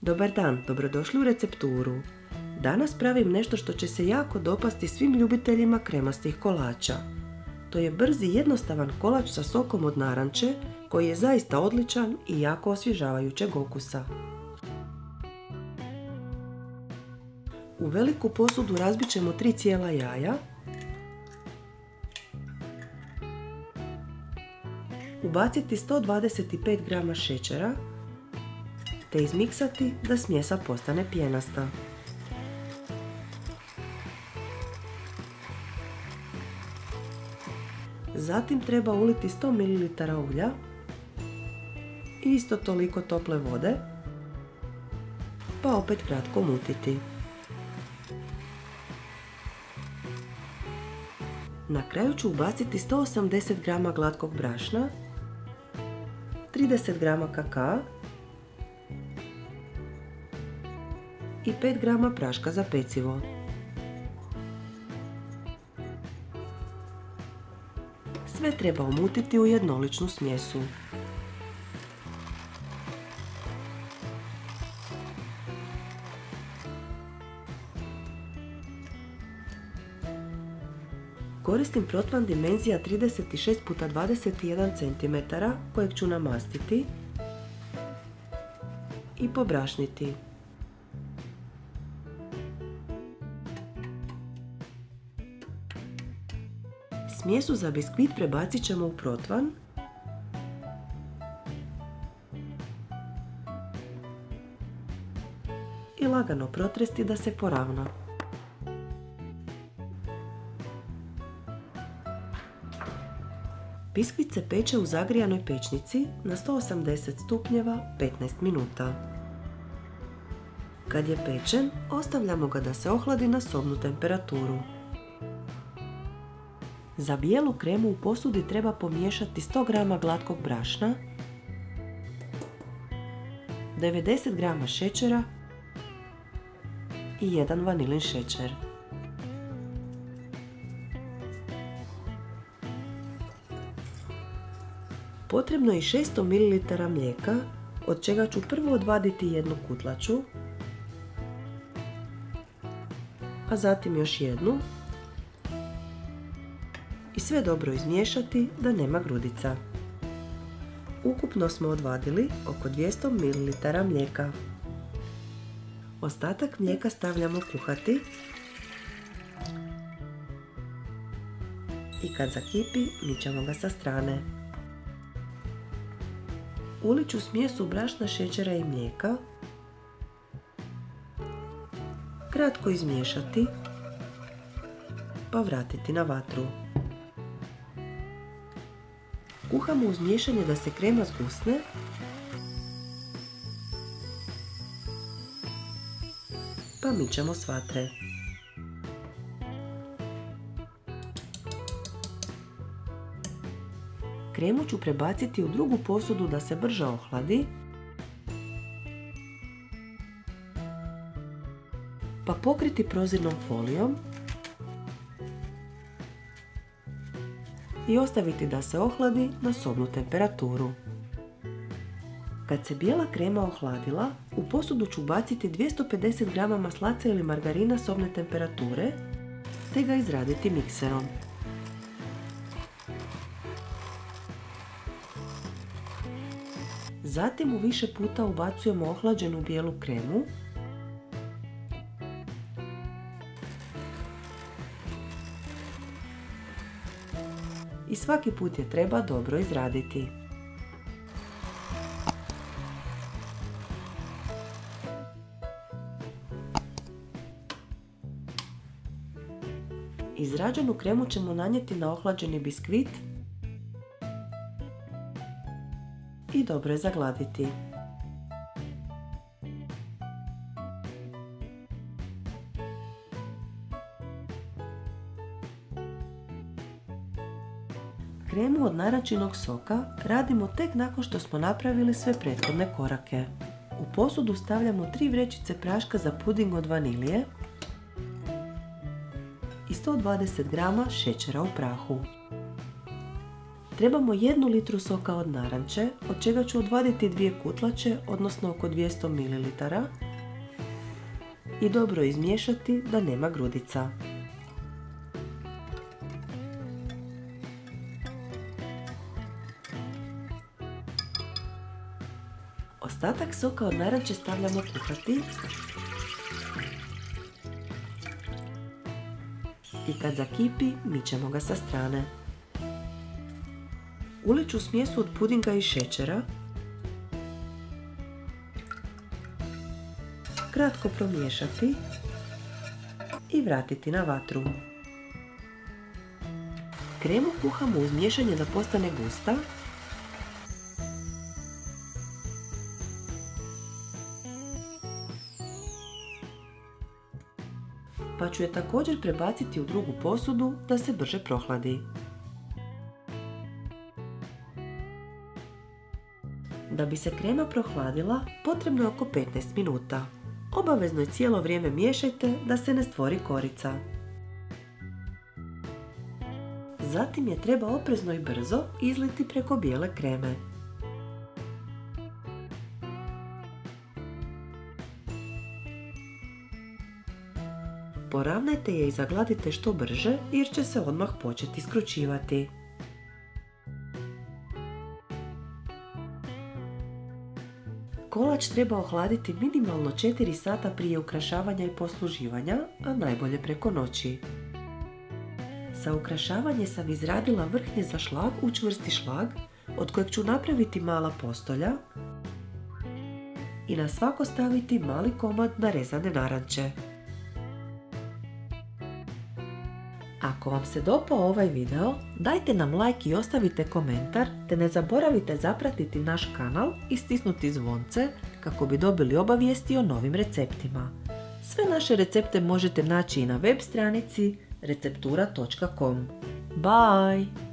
Dobar dan, dobrodošli u recepturu. Danas pravim nešto što će se jako dopasti svim ljubiteljima kremastih kolača. To je brz i jednostavan kolač sa sokom od naranče koji je zaista odličan i jako osvježavajućeg okusa. U veliku posudu razbit ćemo 3 cijela jaja. Ubaciti 125 g šećera te izmiksati da smjesa postane pjenasta. Zatim treba uliti 100 ml ulja i isto toliko tople vode, pa opet kratko mutiti. Na kraju ću ubaciti 180 g glatkog brašna, 30 g kakaa i 5 g praška za pecivo. Sve treba umutiti u jednoličnu smjesu. Koristim protvan dimenzija 36x21 cm kojeg ću namastiti i pobrašniti. Smjesu za biskvit prebacit ćemo u protvan i lagano protresti da se poravna. Biskvit se peče u zagrijanoj pećnici na 180 stupnjeva 15 minuta. Kad je pečen, ostavljamo ga da se ohladi na sobnu temperaturu. Za bijelu kremu u posudi treba pomiješati 100 g glatkog brašna, 90 g šećera i 1 vanilin šećer. Potrebno je 600 ml mlijeka, od čega ću prvo odvaditi jednu kutlaču, a zatim još jednu i sve dobro izmiješati da nema grudica. Ukupno smo odvadili oko 200 ml mlijeka. Ostatak mlijeka stavljamo kuhati i kad zakipi mičemo ga sa strane. Ulit ću smjesu brašna, šećera i mlijeka, kratko izmiješati pa vratiti na vatru. Kuhamo uz miješanje da se krema zgusne pa mičemo s vatre. Kremu ću prebaciti u drugu posudu da se brže ohladi, pa pokriti prozirnom folijom i ostaviti da se ohladi na sobnu temperaturu. Kad se bijela krema ohladila, u posudu ću baciti 250 g maslaca ili margarina sobne temperature te ga izraditi mikserom. Zatim u više puta ubacujemo ohlađenu bijelu kremu i svaki put je treba dobro izraditi. Izrađenu kremu ćemo nanijeti na ohlađeni biskvit i dobro je zagladiti. Kremu od narančinog soka radimo tek nakon što smo napravili sve prethodne korake. U posudu stavljamo 3 vrećice praška za puding od vanilije i 120 g šećera u prahu. Trebamo 1 litru soka od naranče, od čega ću odvaditi 2 kutlače, odnosno oko 200 ml. I dobro izmiješati da nema grudica. Ostatak soka od naranče stavljamo kuhati i kad zakipi mičemo ga sa strane. Ulit ću smjesu od pudinga i šećera, kratko promiješati i vratiti na vatru. Kremu kuhamo uz miješanje da postane gusta. Pa ću je također prebaciti u drugu posudu da se brže prohladi. Da bi se krema prohladila, potrebno je oko 15 minuta. Obavezno je cijelo vrijeme miješajte da se ne stvori korica. Zatim je treba oprezno i brzo izliti preko bijele kreme. Poravnajte je i zagladite što brže jer će se odmah početi skrućivati. Kolač treba ohladiti minimalno 4 sata prije ukrašavanja i posluživanja, a najbolje preko noći. Za ukrašavanje sam izradila vrhnje za šlag u čvrsti šlag, od kojeg ću napraviti mala postolja i na svako staviti mali komad narezane naranče. Ako vam se dopao ovaj video, dajte nam like i ostavite komentar, te ne zaboravite zapratiti naš kanal i stisnuti zvonce kako bi dobili obavijesti o novim receptima. Sve naše recepte možete naći i na web stranici receptura.com. Bye!